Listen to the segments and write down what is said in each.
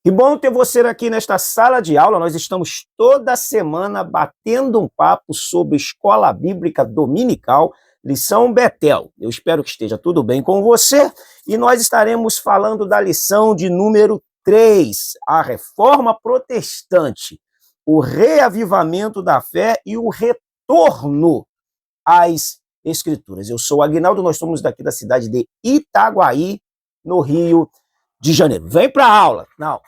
Que bom ter você aqui nesta sala de aula. Nós estamos toda semana batendo um papo sobre escola bíblica dominical, lição Betel. Eu espero que esteja tudo bem com você e nós estaremos falando da lição de número 3, a reforma protestante, o reavivamento da fé e o retorno às escrituras. Eu sou o Aguinaldo, nós somos daqui da cidade de Itaguaí, no Rio de Janeiro. Vem para a aula. Não.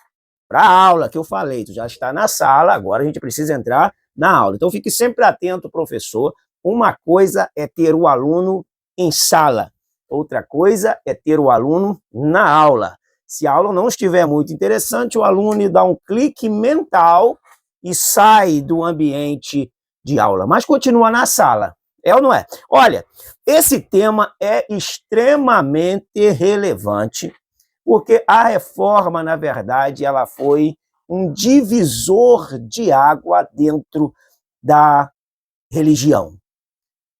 Para a aula que eu falei, tu já está na sala, agora a gente precisa entrar na aula. Então fique sempre atento, professor. Uma coisa é ter o aluno em sala, outra coisa é ter o aluno na aula. Se a aula não estiver muito interessante, o aluno dá um clique mental e sai do ambiente de aula, mas continua na sala. É ou não é? Olha, esse tema é extremamente relevante, porque a reforma, na verdade, ela foi um divisor de água dentro da religião.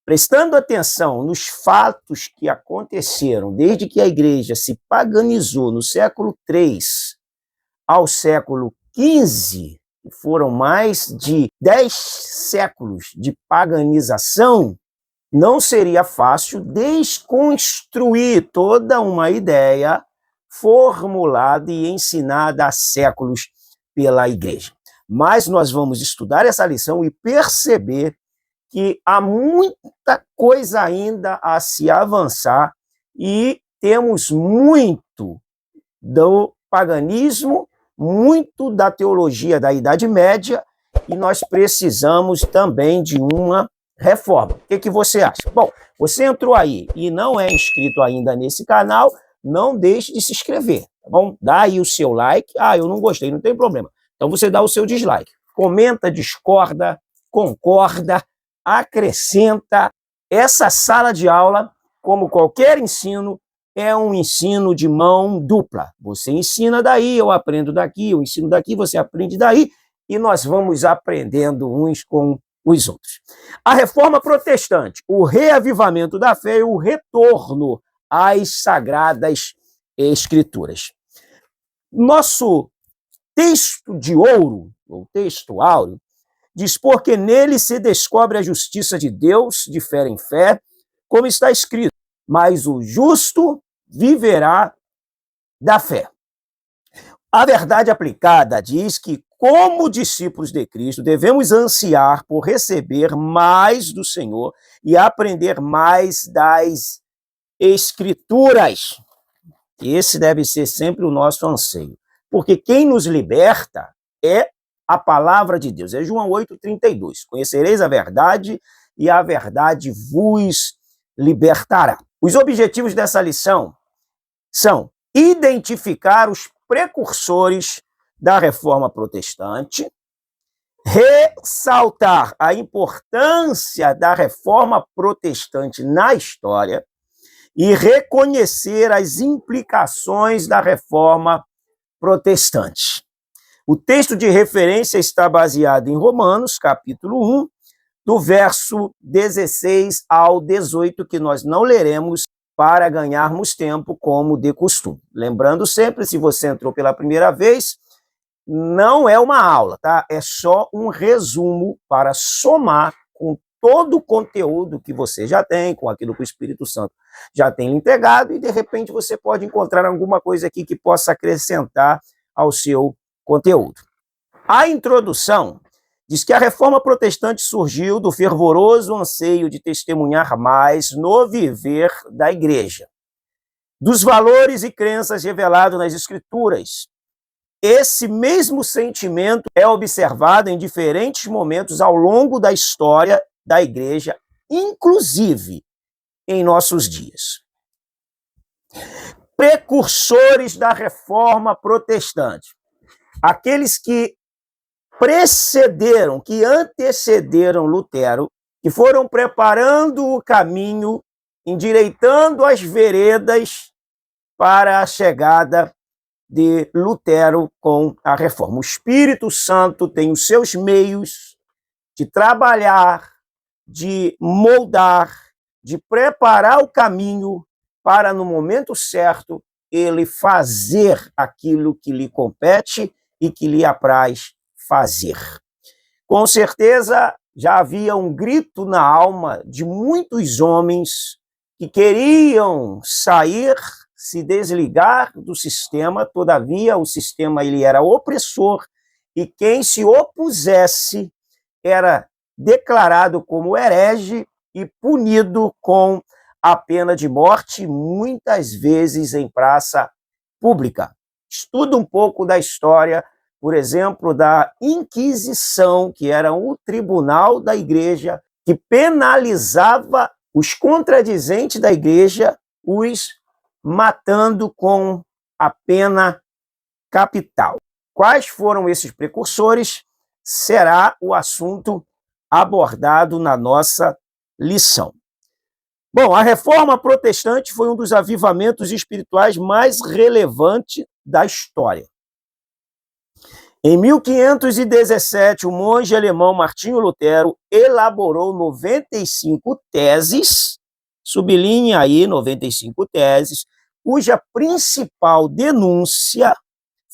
Prestando atenção nos fatos que aconteceram desde que a igreja se paganizou no século III ao século XV, foram mais de 10 séculos de paganização, não seria fácil desconstruir toda uma ideia formulada e ensinada há séculos pela igreja. Mas nós vamos estudar essa lição e perceber que há muita coisa ainda a se avançar e temos muito do paganismo, muito da teologia da Idade Média e nós precisamos também de uma reforma. O que você acha? Bom, você entrou aí e não é inscrito ainda nesse canal, não deixe de se inscrever, tá bom? Dá aí o seu like. Ah, eu não gostei, não tem problema. Então você dá o seu dislike. Comenta, discorda, concorda, acrescenta. Essa sala de aula, como qualquer ensino, é um ensino de mão dupla. Você ensina daí, eu aprendo daqui, eu ensino daqui, você aprende daí, e nós vamos aprendendo uns com os outros. A reforma protestante, o reavivamento da fé e o retorno às sagradas escrituras. Nosso texto de ouro, ou texto áureo, diz: porque nele se descobre a justiça de Deus, de fé em fé, como está escrito, mas o justo viverá da fé. A verdade aplicada diz que, como discípulos de Cristo, devemos ansiar por receber mais do Senhor e aprender mais das Escrituras. Esse deve ser sempre o nosso anseio. Porque quem nos liberta é a palavra de Deus. É João 8,32. Conhecereis a verdade e a verdade vos libertará. Os objetivos dessa lição são identificar os precursores da reforma protestante, ressaltar a importância da reforma protestante na história e reconhecer as implicações da reforma protestante. O texto de referência está baseado em Romanos, capítulo 1, do verso 16 ao 18, que nós não leremos para ganharmos tempo, como de costume. Lembrando sempre, se você entrou pela primeira vez, não é uma aula, tá? É só um resumo para somar com todo o conteúdo que você já tem, com aquilo que o Espírito Santo já tem entregado, e de repente você pode encontrar alguma coisa aqui que possa acrescentar ao seu conteúdo. A introdução diz que a reforma protestante surgiu do fervoroso anseio de testemunhar mais no viver da igreja, dos valores e crenças revelados nas Escrituras. Esse mesmo sentimento é observado em diferentes momentos ao longo da história da igreja, inclusive em nossos dias. Precursores da reforma protestante. Aqueles que precederam, que antecederam Lutero, que foram preparando o caminho, endireitando as veredas para a chegada de Lutero com a reforma. O Espírito Santo tem os seus meios de trabalhar, de moldar, de preparar o caminho para, no momento certo, ele fazer aquilo que lhe compete e que lhe apraz fazer. Com certeza, já havia um grito na alma de muitos homens que queriam sair, se desligar do sistema, todavia o sistema ele era opressor e quem se opusesse era declarado como herege e punido com a pena de morte, muitas vezes em praça pública. Estuda um pouco da história, por exemplo, da Inquisição, que era um tribunal da igreja que penalizava os contradizentes da igreja, os matando com a pena capital. Quais foram esses precursores? Será o assunto abordado na nossa lição. Bom, a Reforma Protestante foi um dos avivamentos espirituais mais relevantes da história. Em 1517, o monge alemão Martinho Lutero elaborou 95 teses, sublinha aí 95 teses, cuja principal denúncia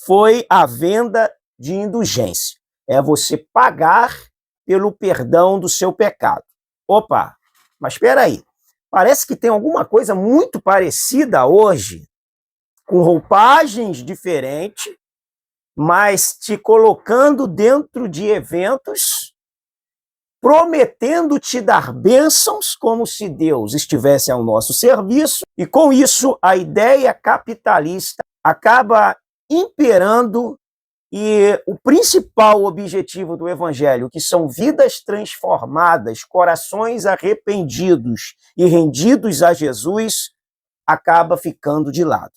foi a venda de indulgência. É você pagar pelo perdão do seu pecado. Opa, mas espera aí. Parece que tem alguma coisa muito parecida hoje, com roupagens diferentes, mas te colocando dentro de eventos, prometendo te dar bênçãos, como se Deus estivesse ao nosso serviço, e com isso a ideia capitalista acaba imperando e o principal objetivo do Evangelho, que são vidas transformadas, corações arrependidos e rendidos a Jesus, acaba ficando de lado.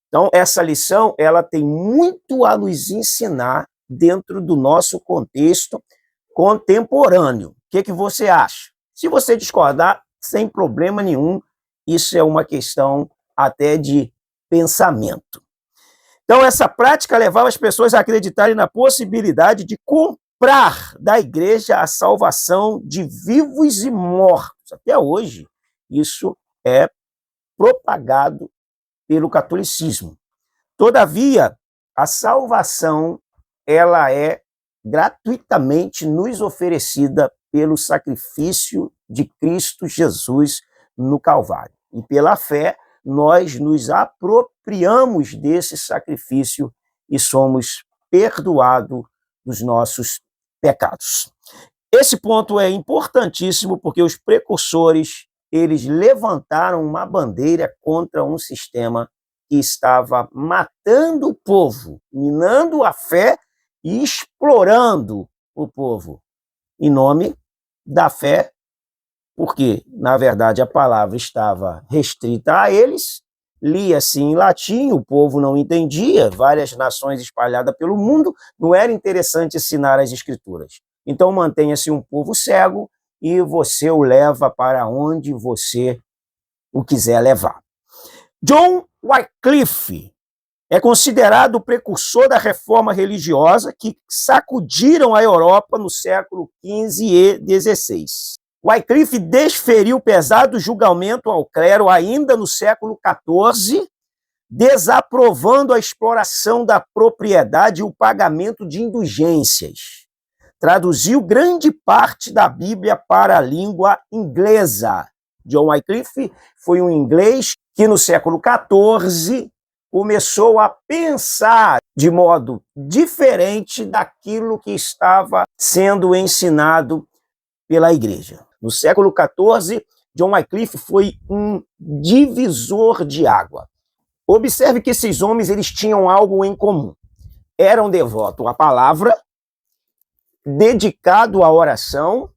Então, essa lição ela tem muito a nos ensinar dentro do nosso contexto contemporâneo. O que você acha? Se você discordar, sem problema nenhum, isso é uma questão até de pensamento. Então, essa prática levava as pessoas a acreditarem na possibilidade de comprar da igreja a salvação de vivos e mortos. Até hoje, isso é propagado pelo catolicismo. Todavia, a salvação ela é gratuitamente nos oferecida pelo sacrifício de Cristo Jesus no Calvário. E pela fé, nós nos apropriamos desse sacrifício e somos perdoados dos nossos pecados. Esse ponto é importantíssimo porque os precursores, eles levantaram uma bandeira contra um sistema que estava matando o povo, minando a fé e explorando o povo em nome da fé, porque, na verdade, a palavra estava restrita a eles, lia-se em latim, o povo não entendia, várias nações espalhadas pelo mundo, não era interessante ensinar as escrituras. Então, mantenha-se um povo cego e você o leva para onde você o quiser levar. John Wycliffe é considerado o precursor da reforma religiosa que sacudiram a Europa no século XV e XVI. Wycliffe desferiu pesado julgamento ao clero ainda no século XIV, desaprovando a exploração da propriedade e o pagamento de indulgências. Traduziu grande parte da Bíblia para a língua inglesa. John Wycliffe foi um inglês que no século XIV começou a pensar de modo diferente daquilo que estava sendo ensinado pela igreja. No século XIV, John Wycliffe foi um divisor de água. Observe que esses homens eles tinham algo em comum. Eram devotos à palavra, dedicado à oração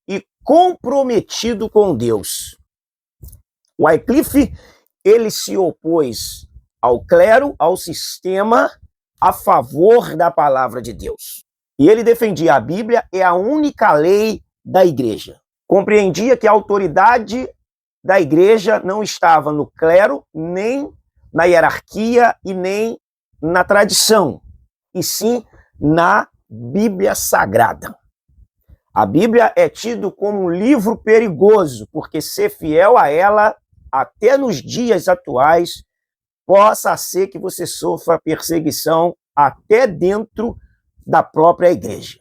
e comprometido com Deus. Wycliffe, ele se opôs ao clero, ao sistema, a favor da palavra de Deus. E ele defendia a Bíblia é a única lei da igreja. Compreendia que a autoridade da igreja não estava no clero, nem na hierarquia e nem na tradição, e sim na Bíblia Sagrada. A Bíblia é tido como um livro perigoso, porque ser fiel a ela, até nos dias atuais, possa ser que você sofra perseguição até dentro da própria igreja.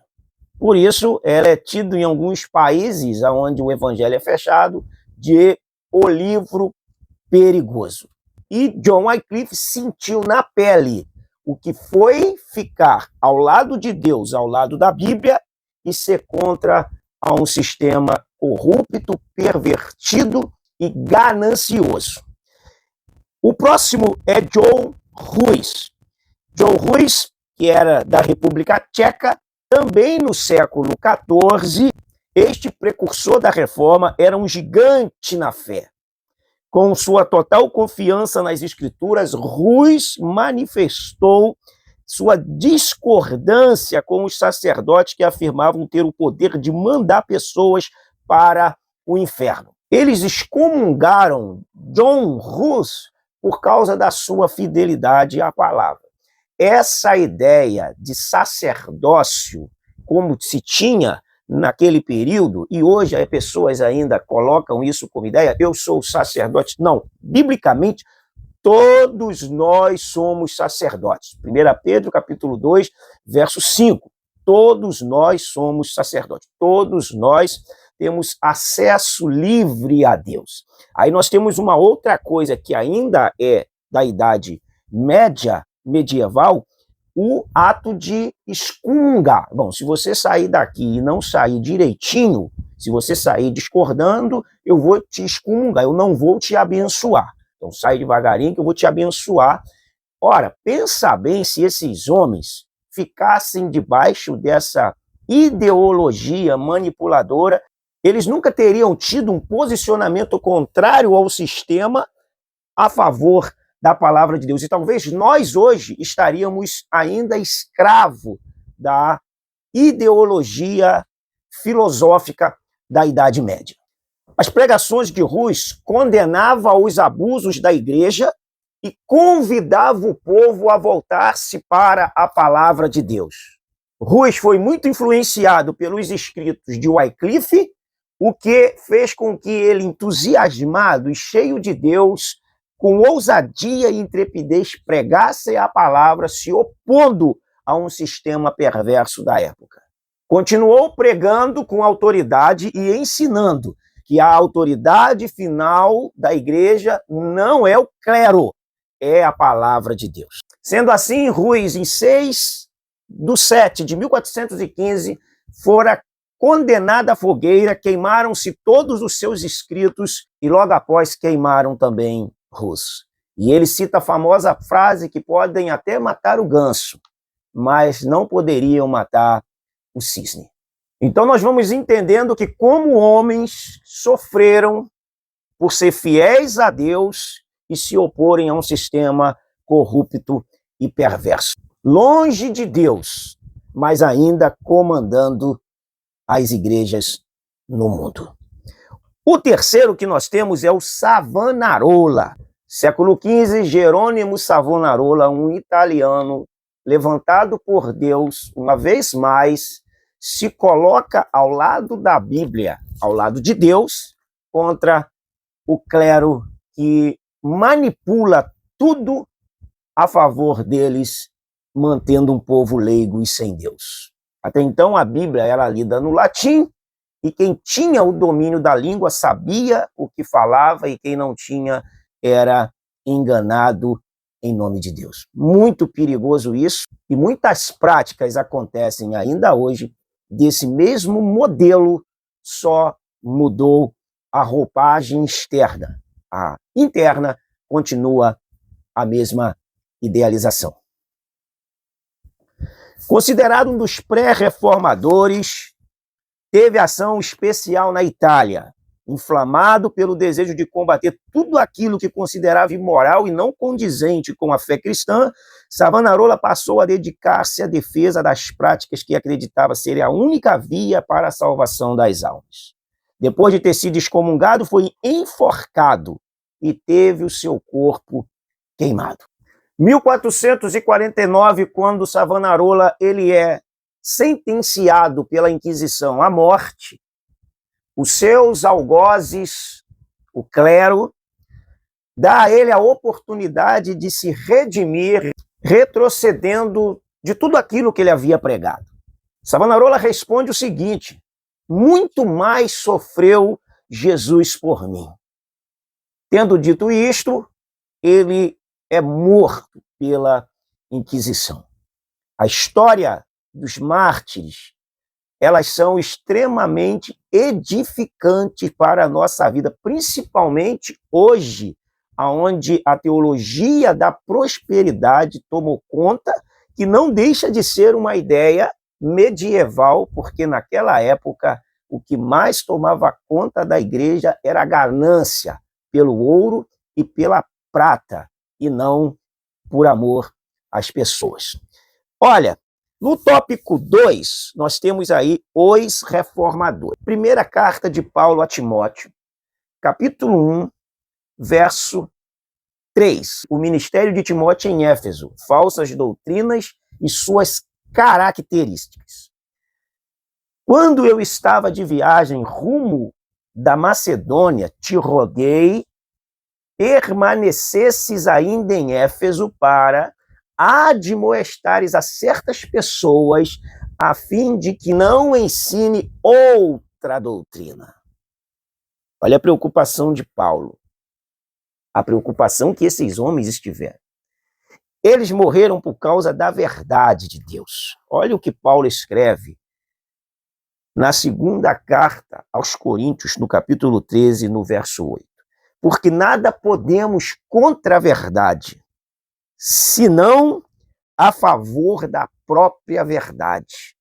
Por isso, ela é tida em alguns países onde o evangelho é fechado de o livro perigoso. E John Wycliffe sentiu na pele o que foi ficar ao lado de Deus, ao lado da Bíblia, e ser contra a um sistema corrupto, pervertido e ganancioso. O próximo é John Hus. John Hus, que era da República Tcheca, também no século XIV, este precursor da reforma era um gigante na fé. Com sua total confiança nas Escrituras, Hus manifestou sua discordância com os sacerdotes que afirmavam ter o poder de mandar pessoas para o inferno. Eles excomungaram John Hus por causa da sua fidelidade à palavra. Essa ideia de sacerdócio, como se tinha naquele período, e hoje as pessoas ainda colocam isso como ideia, eu sou sacerdote. Não, biblicamente, todos nós somos sacerdotes. 1 Pedro, capítulo 2, verso 5. Todos nós somos sacerdotes. Todos nós temos acesso livre a Deus. Aí nós temos uma outra coisa que ainda é da Idade Média, medieval, o ato de excomungar. Bom, se você sair daqui e não sair direitinho, se você sair discordando, eu vou te excomungar, eu não vou te abençoar. Então sai devagarinho que eu vou te abençoar. Ora, pensa bem se esses homens ficassem debaixo dessa ideologia manipuladora, eles nunca teriam tido um posicionamento contrário ao sistema a favor da palavra de Deus. E talvez nós hoje estaríamos ainda escravo da ideologia filosófica da Idade Média. As pregações de Hus condenavam os abusos da igreja e convidava o povo a voltar-se para a palavra de Deus. Hus foi muito influenciado pelos escritos de Wycliffe, o que fez com que ele, entusiasmado e cheio de Deus, com ousadia e intrepidez, pregasse a palavra, se opondo a um sistema perverso da época. Continuou pregando com autoridade e ensinando que a autoridade final da igreja não é o clero, é a palavra de Deus. Sendo assim, Hus, em 6/7 de 1415, fora condenado à fogueira, queimaram-se todos os seus escritos e logo após queimaram também Hus. E ele cita a famosa frase que podem até matar o ganso, mas não poderiam matar o cisne. Então nós vamos entendendo que como homens sofreram por ser fiéis a Deus e se oporem a um sistema corrupto e perverso. Longe de Deus, mas ainda comandando as igrejas no mundo. O terceiro que nós temos é o Savonarola. Século XV, Jerônimo Savonarola, um italiano levantado por Deus, uma vez mais, se coloca ao lado da Bíblia, ao lado de Deus, contra o clero que manipula tudo a favor deles, mantendo um povo leigo e sem Deus. Até então a Bíblia era lida no latim, e quem tinha o domínio da língua sabia o que falava, e quem não tinha era enganado em nome de Deus. Muito perigoso isso, e muitas práticas acontecem ainda hoje desse mesmo modelo, só mudou a roupagem externa. A interna continua a mesma idealização. Considerado um dos pré-reformadores, teve ação especial na Itália. Inflamado pelo desejo de combater tudo aquilo que considerava imoral e não condizente com a fé cristã, Savonarola passou a dedicar-se à defesa das práticas que acreditava serem a única via para a salvação das almas. Depois de ter sido excomungado, foi enforcado e teve o seu corpo queimado. 1449, quando Savonarola ele é sentenciado pela Inquisição à morte, os seus algozes, o clero, dá a ele a oportunidade de se redimir, retrocedendo de tudo aquilo que ele havia pregado. Savonarola responde o seguinte: muito mais sofreu Jesus por mim. Tendo dito isto, ele é morto pela Inquisição. A história dos mártires, elas são extremamente edificantes para a nossa vida, principalmente hoje, onde a teologia da prosperidade tomou conta, que não deixa de ser uma ideia medieval, porque naquela época o que mais tomava conta da igreja era a ganância pelo ouro e pela prata, e não por amor às pessoas. Olha, no tópico 2, nós temos aí os reformadores. Primeira carta de Paulo a Timóteo, capítulo 1, verso 3. O ministério de Timóteo em Éfeso, falsas doutrinas e suas características. Quando eu estava de viagem rumo da Macedônia, te roguei, permanecesses ainda em Éfeso para admoestares a certas pessoas, a fim de que não ensine outra doutrina. Olha a preocupação de Paulo, a preocupação que esses homens tiveram. Eles morreram por causa da verdade de Deus. Olha o que Paulo escreve na segunda carta aos Coríntios, no capítulo 13, no verso 8. Porque nada podemos contra a verdade, senão a favor da própria verdade.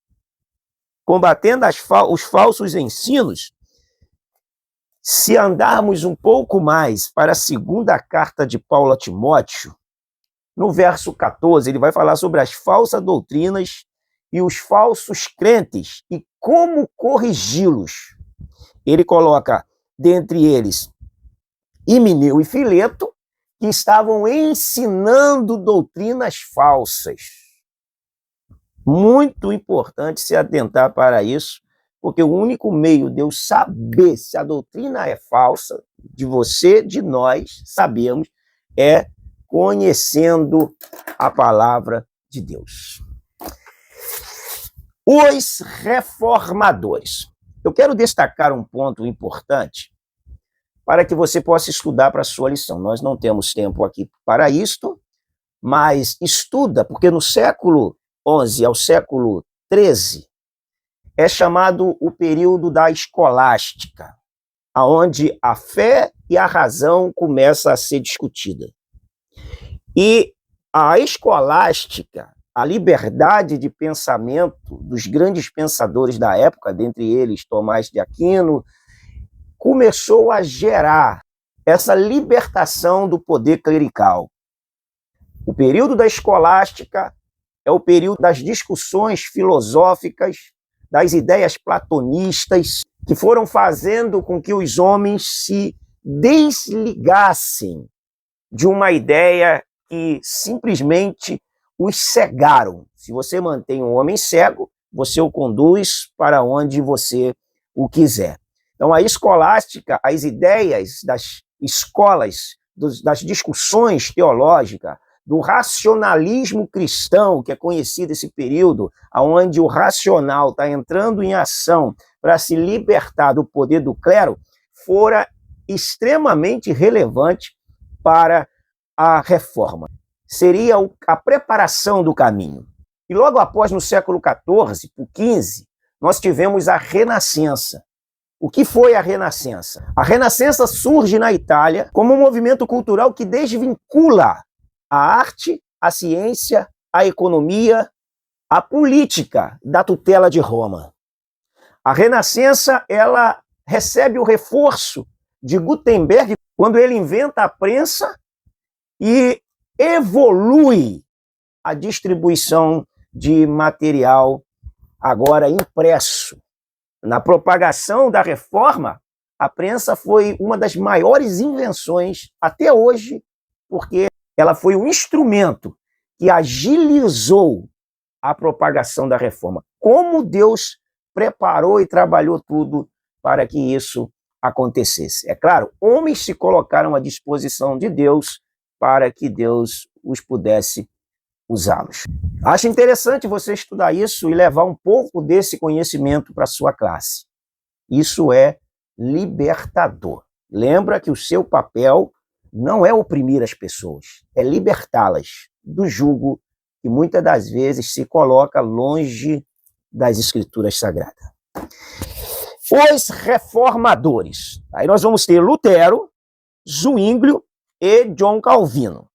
Combatendo os falsos ensinos, se andarmos um pouco mais para a segunda carta de Paulo a Timóteo, no verso 14, ele vai falar sobre as falsas doutrinas e os falsos crentes e como corrigi-los. Ele coloca dentre eles Himeneu e Fileto, que estavam ensinando doutrinas falsas. Muito importante se atentar para isso, porque o único meio de eu saber se a doutrina é falsa, de você, de nós, sabemos, é conhecendo a palavra de Deus. Os reformadores. Eu quero destacar um ponto importante para que você possa estudar para a sua lição. Nós não temos tempo aqui para isto, mas estuda, porque no século XI ao século XIII é chamado o período da escolástica, onde a fé e a razão começam a ser discutida. E a escolástica, a liberdade de pensamento dos grandes pensadores da época, dentre eles Tomás de Aquino, começou a gerar essa libertação do poder clerical. O período da escolástica é o período das discussões filosóficas, das ideias platonistas, que foram fazendo com que os homens se desligassem de uma ideia que simplesmente os cegaram. Se você mantém um homem cego, você o conduz para onde você o quiser. Então, a escolástica, as ideias das escolas, das discussões teológicas, do racionalismo cristão, que é conhecido esse período, onde o racional está entrando em ação para se libertar do poder do clero, fora extremamente relevante para a reforma. Seria a preparação do caminho. E logo após, no século XIV, por XV, nós tivemos a Renascença. O que foi a Renascença? A Renascença surge na Itália como um movimento cultural que desvincula a arte, a ciência, a economia, a política da tutela de Roma. A Renascença, ela recebe o reforço de Gutenberg quando ele inventa a prensa e evolui a distribuição de material agora impresso. Na propagação da reforma, a prensa foi uma das maiores invenções até hoje, porque ela foi um instrumento que agilizou a propagação da reforma. Como Deus preparou e trabalhou tudo para que isso acontecesse. É claro, homens se colocaram à disposição de Deus para que Deus os pudesse usá-los. Acho interessante você estudar isso e levar um pouco desse conhecimento para a sua classe. Isso é libertador. Lembra que o seu papel não é oprimir as pessoas, é libertá-las do jugo que muitas das vezes se coloca longe das Escrituras Sagradas. Os reformadores. Aí nós vamos ter Lutero, Zwinglio e John Calvino.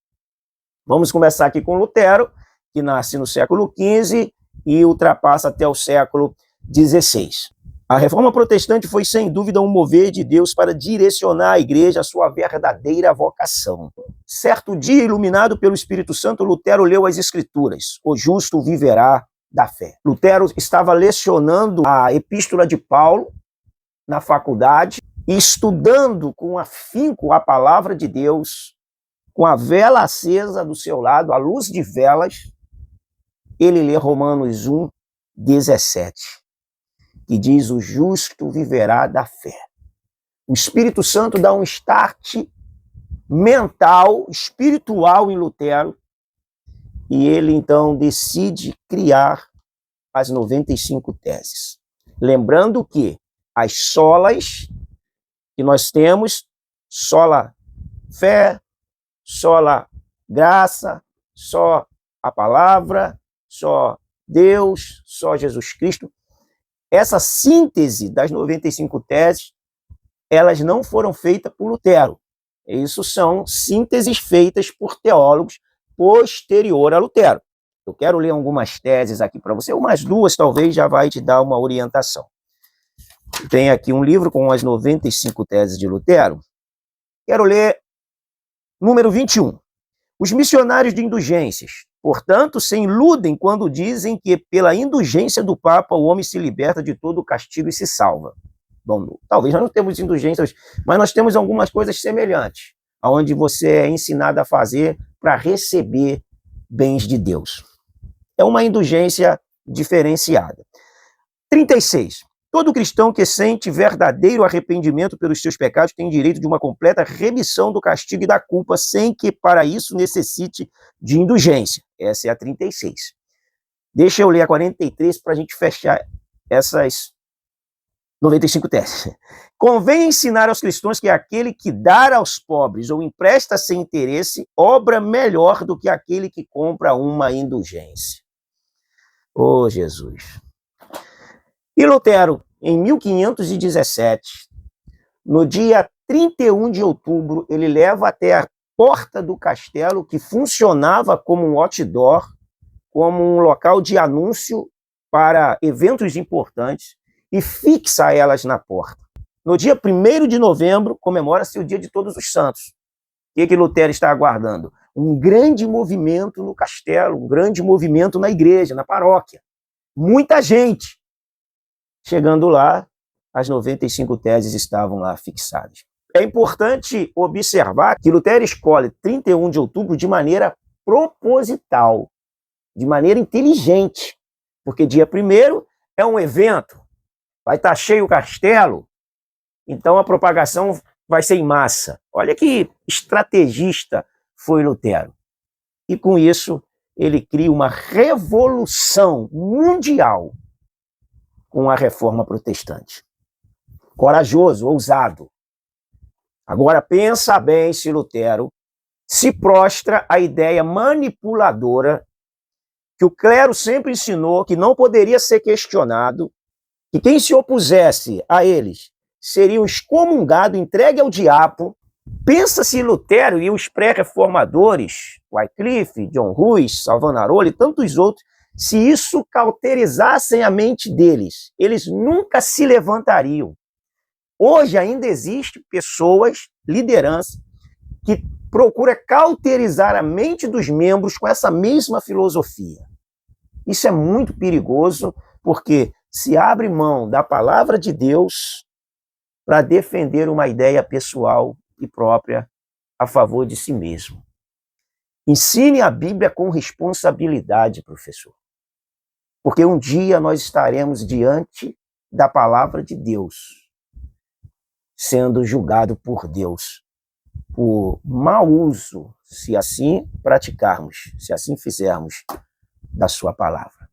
Vamos começar aqui com Lutero, que nasce no século XV e ultrapassa até o século XVI. A reforma protestante foi, sem dúvida, um mover de Deus para direcionar a igreja à sua verdadeira vocação. Certo dia, iluminado pelo Espírito Santo, Lutero leu as Escrituras: o justo viverá da fé. Lutero estava lecionando a Epístola de Paulo na faculdade e estudando com afinco a palavra de Deus, com a vela acesa do seu lado, à luz de velas, ele lê Romanos 1:17, que diz: o justo viverá da fé. O Espírito Santo dá um start mental, espiritual em Lutero, e ele então decide criar as 95 teses. Lembrando que as solas que nós temos, sola fé, sola graça, só a palavra, só Deus, só Jesus Cristo. Essa síntese das 95 teses, elas não foram feitas por Lutero. Isso são sínteses feitas por teólogos posterior a Lutero. Eu quero ler algumas teses aqui para você, umas duas talvez já vai te dar uma orientação. Tem aqui um livro com as 95 teses de Lutero. Quero ler número 21. Os missionários de indulgências, portanto, se iludem quando dizem que pela indulgência do Papa o homem se liberta de todo o castigo e se salva. Bom, talvez nós não temos indulgências, mas nós temos algumas coisas semelhantes, onde você é ensinado a fazer para receber bens de Deus. É uma indulgência diferenciada. 36. Todo cristão que sente verdadeiro arrependimento pelos seus pecados tem direito de uma completa remissão do castigo e da culpa, sem que para isso necessite de indulgência. Essa é a 36. Deixa eu ler a 43 para a gente fechar essas 95 teses. Convém ensinar aos cristãos que aquele que dá aos pobres ou empresta sem interesse, obra melhor do que aquele que compra uma indulgência. Oh, Jesus! E Lutero, em 1517, no dia 31 de outubro, ele leva até a porta do castelo, que funcionava como um outdoor, como um local de anúncio para eventos importantes, e fixa elas na porta. No dia 1º de novembro, comemora-se o Dia de Todos os Santos. O que Lutero está aguardando? Um grande movimento no castelo, um grande movimento na igreja, na paróquia. Muita gente. Chegando lá, as 95 teses estavam lá fixadas. É importante observar que Lutero escolhe 31 de outubro de maneira proposital, de maneira inteligente, porque dia 1º é um evento, vai estar cheio o castelo, então a propagação vai ser em massa. Olha que estrategista foi Lutero. E com isso, ele cria uma revolução mundial com a reforma protestante. Corajoso, ousado. Agora pensa bem se Lutero se prostra à ideia manipuladora que o clero sempre ensinou, que não poderia ser questionado, que quem se opusesse a eles seriam excomungado, entregue ao diabo. Pensa se Lutero e os pré-reformadores, Wycliffe, John Ruiz, Savonarola e tantos outros, se isso cauterizassem a mente deles, eles nunca se levantariam. Hoje ainda existem pessoas, liderança, que procura cauterizar a mente dos membros com essa mesma filosofia. Isso é muito perigoso, porque se abre mão da palavra de Deus para defender uma ideia pessoal e própria a favor de si mesmo. Ensine a Bíblia com responsabilidade, professor. Porque um dia nós estaremos diante da palavra de Deus. sendo julgado por Deus por mau uso, se assim praticarmos, se assim fizermos da sua palavra.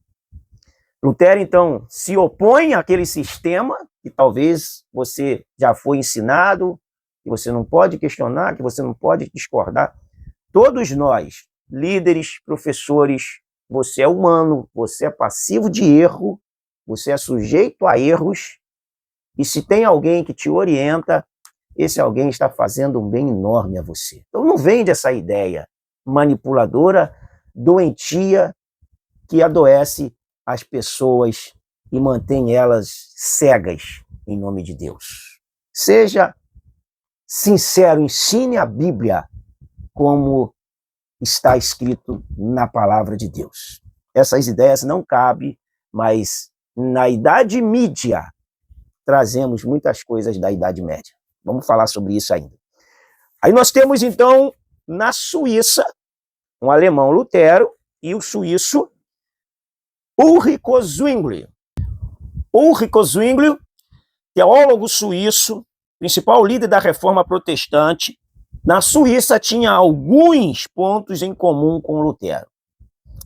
Lutero, então, se opõe àquele sistema que talvez você já foi ensinado, que você não pode questionar, que você não pode discordar. Todos nós, líderes, professores, você é humano, você é passivo de erro, você é sujeito a erros, e se tem alguém que te orienta, esse alguém está fazendo um bem enorme a você. Então não vende essa ideia manipuladora, doentia, que adoece as pessoas e mantém elas cegas em nome de Deus. Seja sincero, ensine a Bíblia como está escrito na palavra de Deus. Essas ideias não cabem, mas na Idade Média trazemos muitas coisas da Idade Média. Vamos falar sobre isso ainda. Aí nós temos, então, na Suíça, um alemão Lutero e o suíço Ulrico Zwingli. Ulrico Zwingli, teólogo suíço, principal líder da Reforma Protestante, na Suíça tinha alguns pontos em comum com Lutero.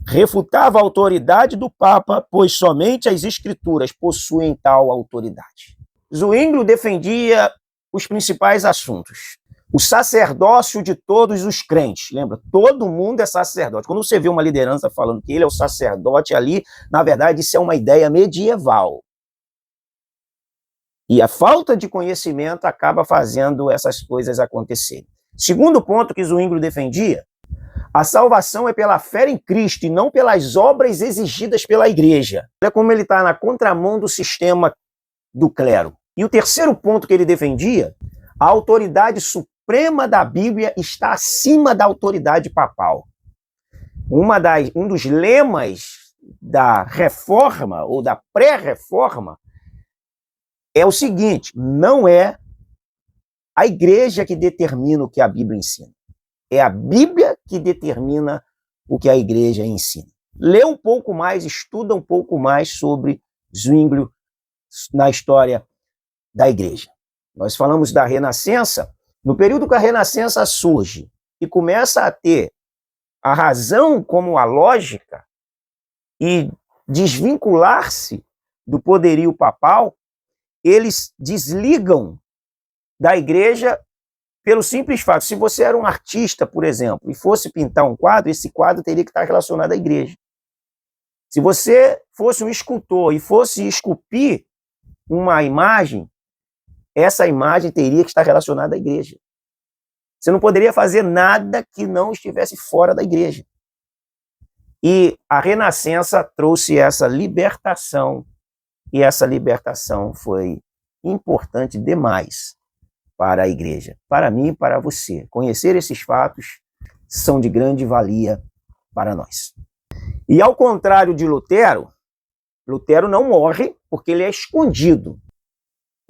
Refutava a autoridade do Papa, pois somente as Escrituras possuem tal autoridade. Zwingli defendia os principais assuntos. O sacerdócio de todos os crentes. Lembra? Todo mundo é sacerdote. Quando você vê uma liderança falando que ele é o sacerdote ali, na verdade, isso é uma ideia medieval. E a falta de conhecimento acaba fazendo essas coisas acontecerem. Segundo ponto que Zwingli defendia, a salvação é pela fé em Cristo e não pelas obras exigidas pela igreja. Olha como ele está na contramão do sistema do clero. E o terceiro ponto que ele defendia, a autoridade suprema da Bíblia está acima da autoridade papal. Um dos lemas da reforma ou da pré-reforma é o seguinte: não é a igreja que determina o que a Bíblia ensina. É a Bíblia que determina o que a igreja ensina. Lê um pouco mais, estuda um pouco mais sobre Zwingli na história da igreja. Nós falamos da Renascença. No período que a Renascença surge e começa a ter a razão como a lógica e desvincular-se do poderio papal, eles desligam da igreja pelo simples fato. Se você era um artista, por exemplo, e fosse pintar um quadro, esse quadro teria que estar relacionado à igreja. Se você fosse um escultor e fosse esculpir uma imagem, essa imagem teria que estar relacionada à igreja. Você não poderia fazer nada que não estivesse fora da igreja. E a Renascença trouxe essa libertação, e essa libertação foi importante demais para a igreja, para mim e para você. Conhecer esses fatos são de grande valia para nós. E ao contrário de Lutero, Lutero não morre porque ele é escondido.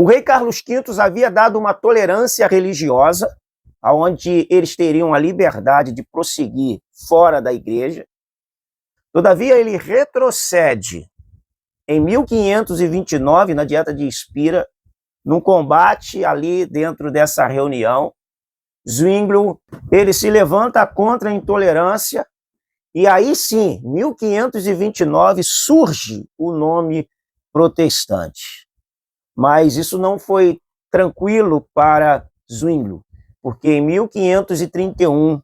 O rei Carlos V havia dado uma tolerância religiosa, onde eles teriam a liberdade de prosseguir fora da igreja. Todavia, ele retrocede em 1529, na Dieta de Spira, num combate ali dentro dessa reunião. Zwingli, ele se levanta contra a intolerância, e aí sim, 1529, surge o nome protestante. Mas isso não foi tranquilo para Zwingli, porque em 1531,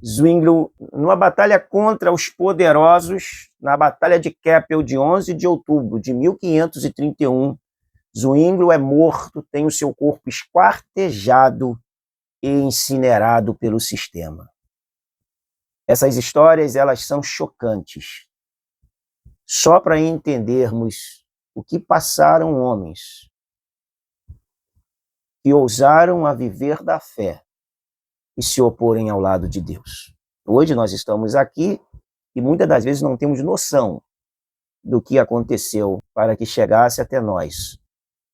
Zwingli, numa batalha contra os poderosos, na Batalha de Keppel, de 11 de outubro de 1531, Zwingli é morto, tem o seu corpo esquartejado e incinerado pelo sistema. Essas histórias, elas são chocantes. Só para entendermos o que passaram homens que ousaram a viver da fé e se oporem ao lado de Deus. Hoje nós estamos aqui e muitas das vezes não temos noção do que aconteceu para que chegasse até nós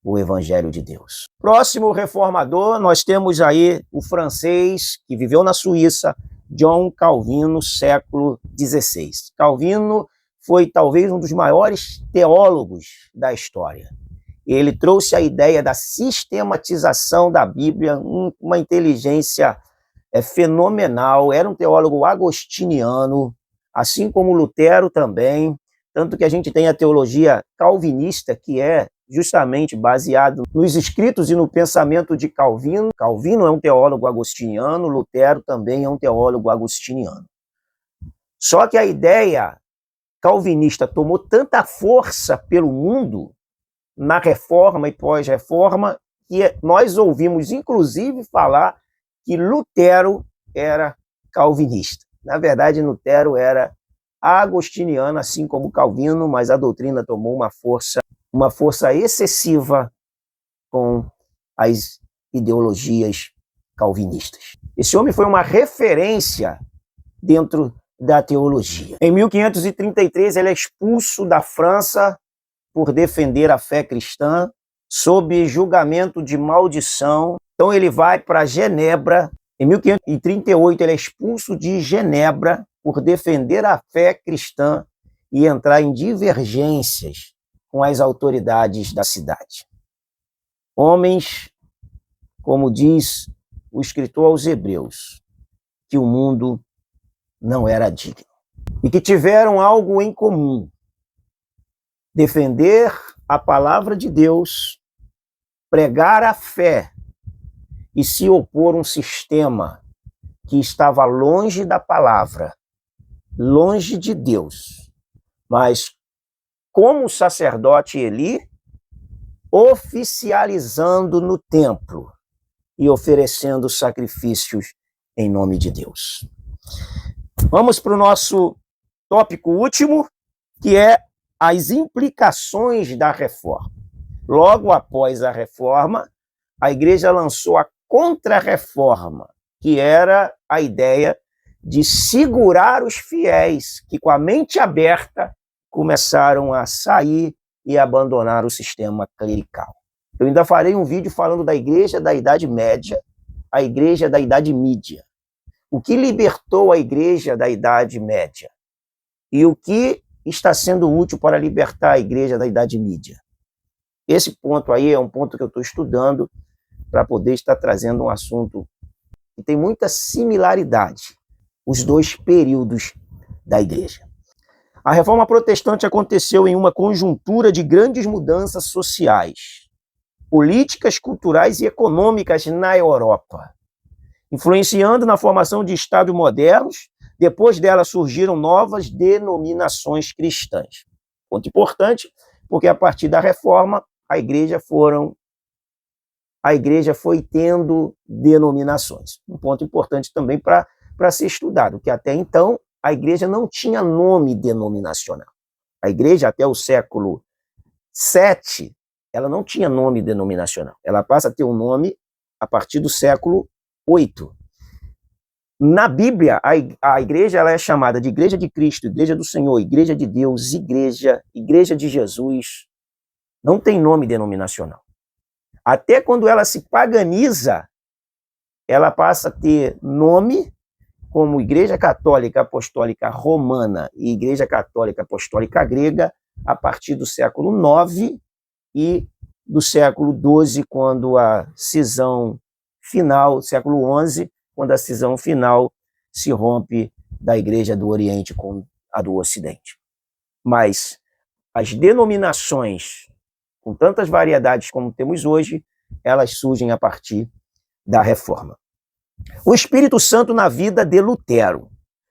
o Evangelho de Deus. Próximo reformador, nós temos aí o francês que viveu na Suíça, John Calvino, século XVI. Calvino foi talvez um dos maiores teólogos da história. Ele trouxe a ideia da sistematização da Bíblia, uma inteligência fenomenal. Era um teólogo agostiniano, assim como Lutero também, tanto que a gente tem a teologia calvinista, que é justamente baseado nos escritos e no pensamento de Calvino. Calvino é um teólogo agostiniano, Lutero também é um teólogo agostiniano. Só que a ideia calvinista tomou tanta força pelo mundo, na reforma e pós-reforma, que nós ouvimos inclusive falar que Lutero era calvinista. Na verdade, Lutero era agostiniano, assim como Calvino, mas a doutrina tomou uma força excessiva com as ideologias calvinistas. Esse homem foi uma referência dentro da teologia. Em 1533, ele é expulso da França por defender a fé cristã, sob julgamento de maldição. Então ele vai para Genebra. Em 1538, ele é expulso de Genebra por defender a fé cristã e entrar em divergências com as autoridades da cidade. Homens, como diz o escritor aos Hebreus, que o mundo não era digno. E que tiveram algo em comum: defender a palavra de Deus, pregar a fé e se opor a um sistema que estava longe da palavra, longe de Deus, mas como o sacerdote Eli, oficializando no templo e oferecendo sacrifícios em nome de Deus. Vamos para o nosso tópico último, que é as implicações da reforma. Logo após a reforma, a igreja lançou a contra-reforma, que era a ideia de segurar os fiéis, que com a mente aberta começaram a sair e abandonar o sistema clerical. Eu ainda farei um vídeo falando da igreja da Idade Média, a igreja da Idade Mídia. O que libertou a igreja da Idade Média? E o que está sendo útil para libertar a igreja da Idade Mídia? Esse ponto aí é um ponto que eu estou estudando para poder estar trazendo um assunto que tem muita similaridade, os dois períodos da igreja. A reforma protestante aconteceu em uma conjuntura de grandes mudanças sociais, políticas, culturais e econômicas na Europa, influenciando na formação de estados modernos. Depois dela surgiram novas denominações cristãs. Ponto importante, porque a partir da reforma, a igreja foi tendo denominações. Um ponto importante também para ser estudado, que até então a igreja não tinha nome denominacional. A igreja, até o século VII, ela não tinha nome denominacional. Ela passa a ter um nome a partir do século VIII. Na Bíblia, a igreja ela é chamada de Igreja de Cristo, Igreja do Senhor, Igreja de Deus, Igreja de Jesus. Não tem nome denominacional. Até quando ela se paganiza, ela passa a ter nome como Igreja Católica Apostólica Romana e Igreja Católica Apostólica Grega a partir do século IX e do século XII, quando a cisão final, século XI, quando a cisão final se rompe da Igreja do Oriente com a do Ocidente. Mas as denominações, com tantas variedades como temos hoje, elas surgem a partir da reforma. O Espírito Santo na vida de Lutero.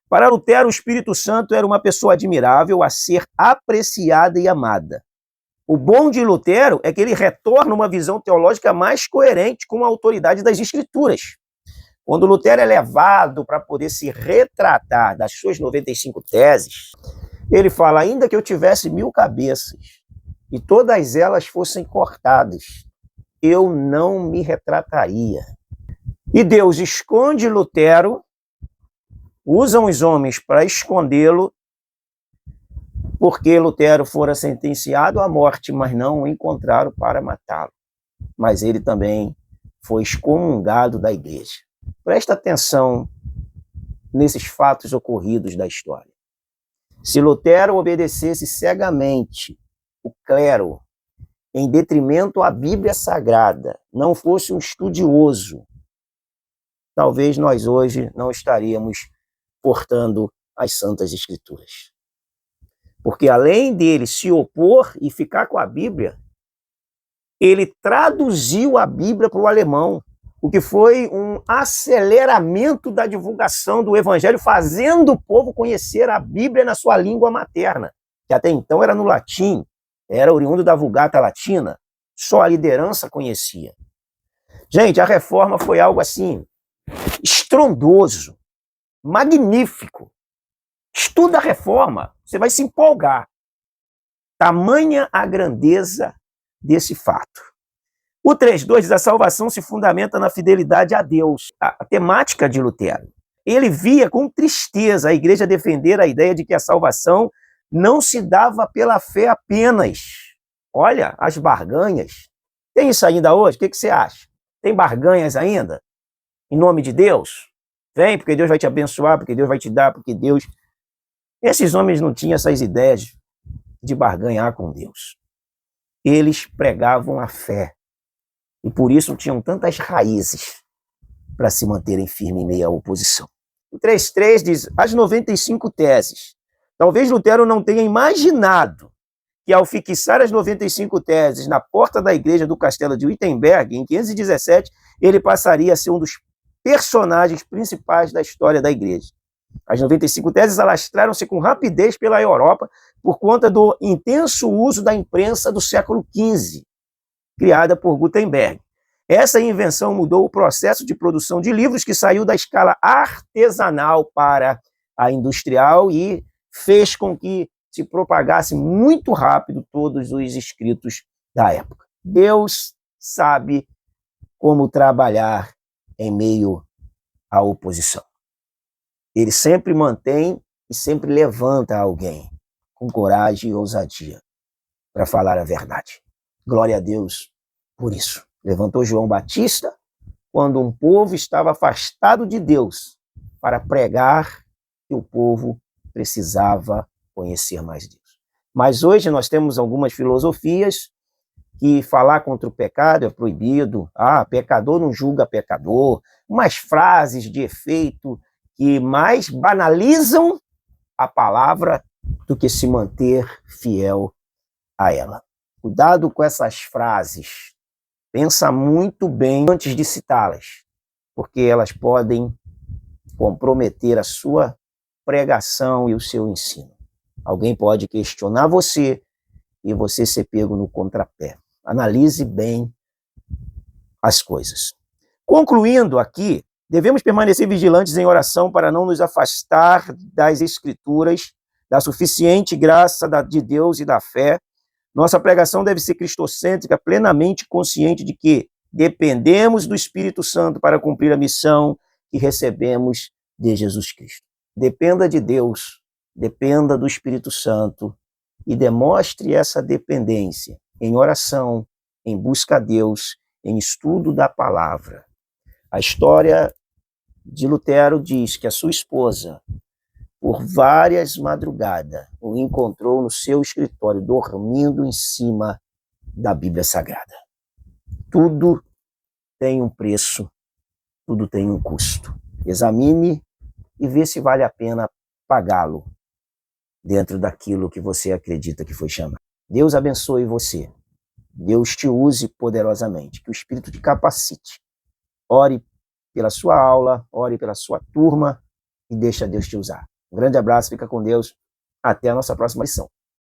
Para Lutero, o Espírito Santo era uma pessoa admirável a ser apreciada e amada. O bom de Lutero é que ele retorna uma visão teológica mais coerente com a autoridade das Escrituras. Quando Lutero é levado para poder se retratar das suas 95 teses, ele fala: ainda que eu tivesse 1000 cabeças e todas elas fossem cortadas, eu não me retrataria. E Deus esconde Lutero, usam os homens para escondê-lo, porque Lutero fora sentenciado à morte, mas não o encontraram para matá-lo. Mas ele também foi excomungado da igreja. Presta atenção nesses fatos ocorridos da história. Se Lutero obedecesse cegamente o clero em detrimento à Bíblia Sagrada, não fosse um estudioso, talvez nós hoje não estaríamos portando as Santas Escrituras. Porque além dele se opor e ficar com a Bíblia, ele traduziu a Bíblia para o alemão, o que foi um aceleramento da divulgação do Evangelho, fazendo o povo conhecer a Bíblia na sua língua materna, que até então era no latim, era oriundo da Vulgata Latina, só a liderança conhecia. Gente, a reforma foi algo assim, estrondoso, magnífico. Estuda a reforma, você vai se empolgar. Tamanha a grandeza desse fato. O 3.2 diz: a salvação se fundamenta na fidelidade a Deus. A temática de Lutero. Ele via com tristeza a igreja defender a ideia de que a salvação não se dava pela fé apenas. Olha, as barganhas. Tem isso ainda hoje? O que você acha? Tem barganhas ainda? Em nome de Deus? Vem, porque Deus vai te abençoar, porque Deus vai te dar, porque Deus... Esses homens não tinham essas ideias de barganhar com Deus. Eles pregavam a fé. E por isso tinham tantas raízes para se manterem firmes em meio à oposição. O 3.3 diz: as 95 teses. Talvez Lutero não tenha imaginado que, ao fixar as 95 teses na porta da igreja do castelo de Wittenberg, em 517, ele passaria a ser um dos personagens principais da história da igreja. As 95 teses alastraram-se com rapidez pela Europa por conta do intenso uso da imprensa do século XV, criada por Gutenberg. Essa invenção mudou o processo de produção de livros, que saiu da escala artesanal para a industrial e fez com que se propagasse muito rápido todos os escritos da época. Deus sabe como trabalhar em meio à oposição. Ele sempre mantém e sempre levanta alguém com coragem e ousadia para falar a verdade. Glória a Deus por isso. Levantou João Batista quando um povo estava afastado de Deus para pregar que o povo precisava conhecer mais Deus. Mas hoje nós temos algumas filosofias que falar contra o pecado é proibido. Pecador não julga pecador. Umas frases de efeito que mais banalizam a palavra do que se manter fiel a ela. Cuidado com essas frases. Pensa muito bem antes de citá-las, porque elas podem comprometer a sua pregação e o seu ensino. Alguém pode questionar você e você ser pego no contrapé. Analise bem as coisas. Concluindo aqui, devemos permanecer vigilantes em oração para não nos afastar das Escrituras, da suficiente graça de Deus e da fé. Nossa pregação deve ser cristocêntrica, plenamente consciente de que dependemos do Espírito Santo para cumprir a missão que recebemos de Jesus Cristo. Dependa de Deus, dependa do Espírito Santo e demonstre essa dependência em oração, em busca a Deus, em estudo da palavra. A história de Lutero diz que a sua esposa, por várias madrugadas, o encontrou no seu escritório, dormindo em cima da Bíblia Sagrada. Tudo tem um preço, tudo tem um custo. Examine e vê se vale a pena pagá-lo dentro daquilo que você acredita que foi chamado. Deus abençoe você. Deus te use poderosamente. Que o Espírito te capacite. Ore pela sua aula, ore pela sua turma e deixa Deus te usar. Um grande abraço, fica com Deus. Até a nossa próxima lição.